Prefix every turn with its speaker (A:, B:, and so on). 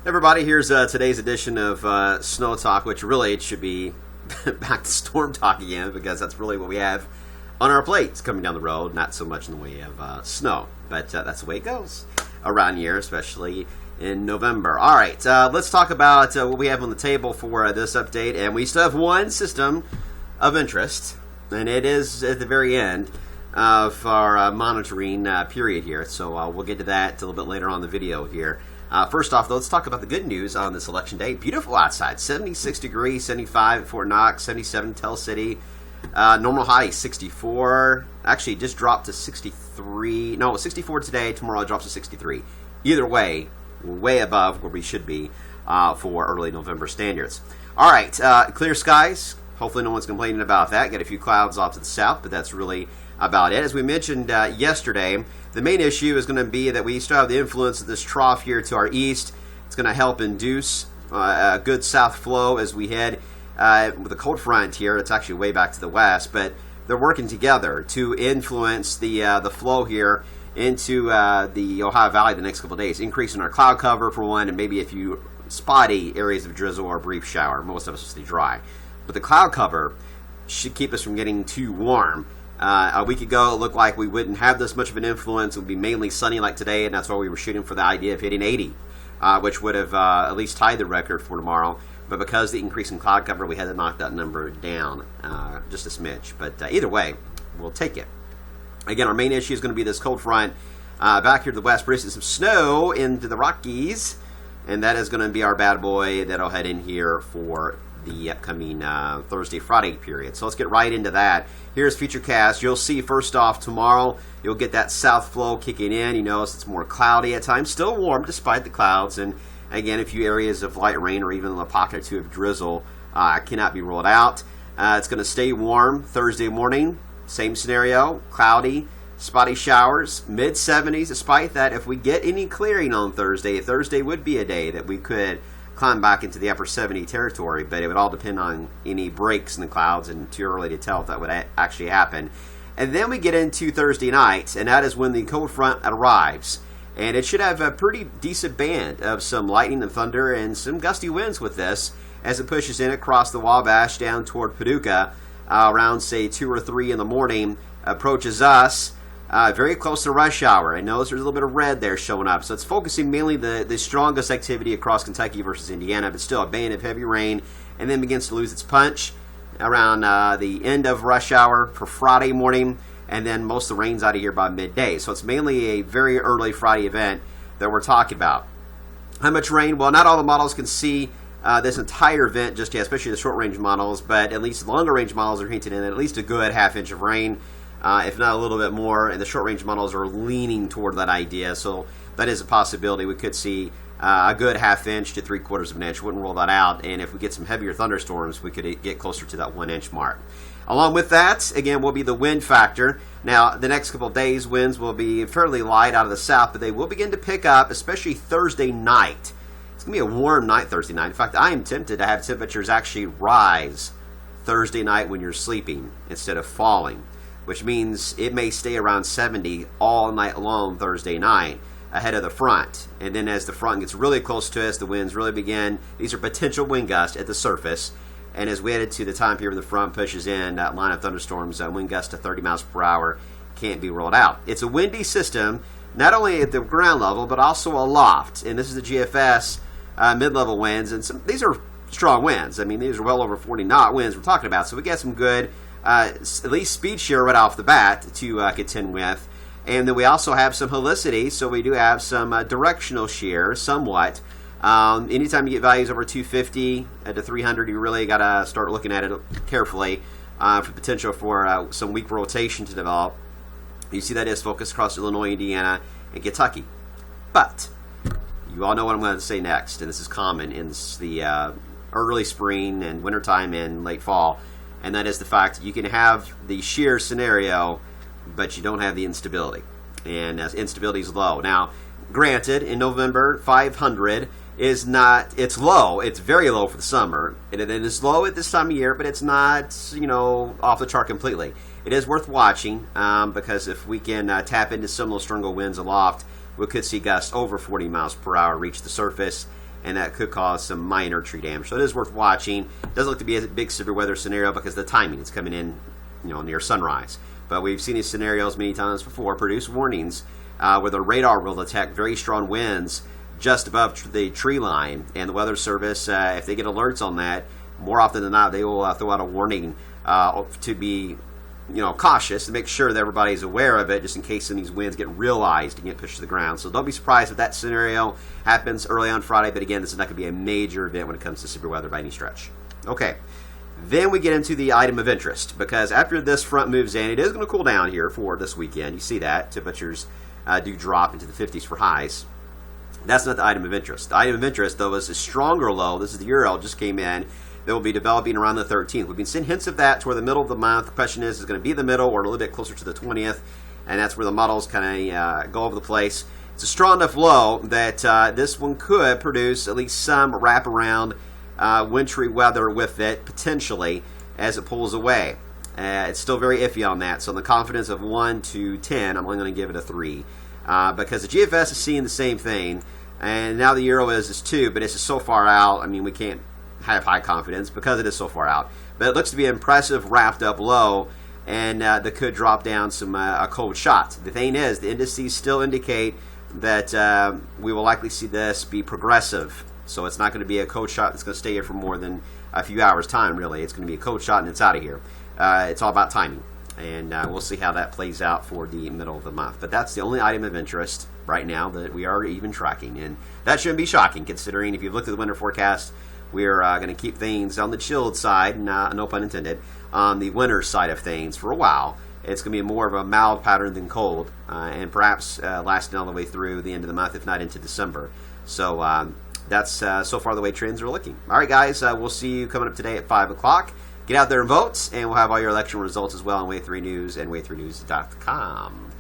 A: Everybody, here's today's edition of Snow Talk, which really it should be back to Storm Talk again, because that's really what we have on our plates coming down the road. Not so much in the way of snow, but that's the way it goes around here, especially in November. All right, let's talk about what we have on the table for this update, and we still have one system of interest, and it is at the very end of our monitoring period here, so we'll get to that a little bit later on in the video here. First off, though, let's talk about the good news on this election day. Beautiful outside, 76 degrees, 75 at Fort Knox, 77 Tell City. Normal high 64. Actually, just dropped to 63. No, it was 64 today. Tomorrow it drops to 63. Either way, we're way above where we should be for early November standards. All right, clear skies. Hopefully no one's complaining about that. Got a few clouds off to the south, but that's really about it. As we mentioned yesterday, the main issue is going to be that we still have the influence of this trough here to our east. It's going to help induce a good south flow as we head with the cold front here. It's actually way back to the west, but they're working together to influence the flow here into the Ohio Valley the next couple of days, increasing our cloud cover for one, and maybe a few spotty areas of drizzle or a brief shower. Most of us will stay dry. But the cloud cover should keep us from getting too warm. A week ago, it looked like we wouldn't have this much of an influence. It would be mainly sunny like today, and that's why we were shooting for the idea of hitting 80, which would have at least tied the record for tomorrow. But because of the increase in cloud cover, we had to knock that number down just a smidge. But either way, we'll take it. Again, our main issue is going to be this cold front back here to the west, producing some snow into the Rockies, and that is going to be our bad boy that'll head in here for the upcoming Thursday, Friday period. So let's get right into that. Here's Futurecast. You'll see first off tomorrow, you'll get that south flow kicking in. You notice it's more cloudy at times, still warm despite the clouds, and again, a few areas of light rain or even a pocket or two of drizzle cannot be ruled out. It's going to stay warm Thursday morning. Same scenario, cloudy, spotty showers, mid-70s. Despite that, if we get any clearing on Thursday would be a day that we could climb back into the upper 70 territory, but it would all depend on any breaks in the clouds, and too early to tell if that would actually happen. And then we get into Thursday night, and that is when the cold front arrives. And it should have a pretty decent band of some lightning and thunder and some gusty winds with this as it pushes in across the Wabash down toward Paducah around, say, 2 or 3 in the morning, approaches us very close to rush hour. And notice there's a little bit of red there showing up. So it's focusing mainly the strongest activity across Kentucky versus Indiana, but still a band of heavy rain, and then begins to lose its punch around the end of rush hour for Friday morning, and then most of the rain's out of here by midday. So it's mainly a very early Friday event that we're talking about. How much rain? Well, not all the models can see this entire event just yet, especially the short-range models, but at least the longer-range models are hinted in at least a good half-inch of rain, if not a little bit more, and the short-range models are leaning toward that idea, so that is a possibility. We could see a good half-inch to 3/4 of an inch. Wouldn't rule that out, and if we get some heavier thunderstorms, we could get closer to that 1-inch mark. Along with that, again, will be the wind factor. Now, the next couple of days, winds will be fairly light out of the south, but they will begin to pick up, especially Thursday night. It's going to be a warm night Thursday night. In fact, I am tempted to have temperatures actually rise Thursday night when you're sleeping instead of falling, which means it may stay around 70 all night long Thursday night ahead of the front. And then as the front gets really close to us, the winds really begin. These are potential wind gusts at the surface. And as we head to the time period when the front pushes in, that line of thunderstorms, wind gusts to 30 miles per hour can't be ruled out. It's a windy system, not only at the ground level, but also aloft. And this is the GFS mid-level winds. And these are strong winds. I mean, these are well over 40-knot winds we're talking about. So we get some good, at least speed shear right off the bat to contend with. And then we also have some helicity, so we do have some directional shear somewhat. Anytime you get values over 250 to 300, you really got to start looking at it carefully for potential for some weak rotation to develop. You see that is focused across Illinois, Indiana, and Kentucky. But you all know what I'm going to say next, and this is common in the early spring and wintertime and late fall, and that is the fact that you can have the shear scenario, but you don't have the instability, and instability is low. Now, granted, in November, 500 is not, it's low, it's very low for the summer, and it is low at this time of year, but it's not, off the chart completely. It is worth watching, because if we can tap into some of those stronger winds aloft, we could see gusts over 40 miles per hour reach the surface and that could cause some minor tree damage. So it is worth watching. It doesn't look to be a big severe weather scenario because the timing is coming in, near sunrise. But we've seen these scenarios many times before produce warnings where the radar will detect very strong winds just above the tree line, and the Weather Service, if they get alerts on that, more often than not, they will throw out a warning to be, cautious, to make sure that everybody's aware of it, just in case some of these winds get realized and get pushed to the ground. So don't be surprised if that scenario happens early on Friday, but again, this is not going to be a major event when it comes to severe weather by any stretch. Okay, then we get into the item of interest, because after this front moves in, it is going to cool down here for this weekend. You see that. Temperatures do drop into the 50s for highs. That's not the item of interest. The item of interest, though, is a stronger low. This is the Euro, just came in. That will be developing around the 13th. We've been seeing hints of that toward the middle of the month. The question is it going to be the middle or a little bit closer to the 20th? And that's where the models kind of go over the place. It's a strong enough low that this one could produce at least some wraparound wintry weather with it, potentially, as it pulls away. It's still very iffy on that. So, in the confidence of 1 to 10, I'm only going to give it a 3. Because the GFS is seeing the same thing, and now the Euro is 2, but it's just so far out. I mean, we can't have high confidence because it is so far out. But it looks to be an impressive wrapped up low, and that could drop down some a cold shot. The thing is, the indices still indicate that we will likely see this be progressive. So it's not going to be a cold shot that's going to stay here for more than a few hours' time, really. It's going to be a cold shot and it's out of here. It's all about timing. And we'll see how that plays out for the middle of the month. But that's the only item of interest right now that we are even tracking. And that shouldn't be shocking, considering if you've looked at the winter forecast, we're going to keep things on the chilled side, no pun intended, on the winter side of things for a while. It's going to be more of a mild pattern than cold, and perhaps lasting all the way through the end of the month, if not into December. So that's so far the way trends are looking. All right, guys, we'll see you coming up today at 5 o'clock. Get out there and vote, and we'll have all your election results as well on Way3 News and way3news.com.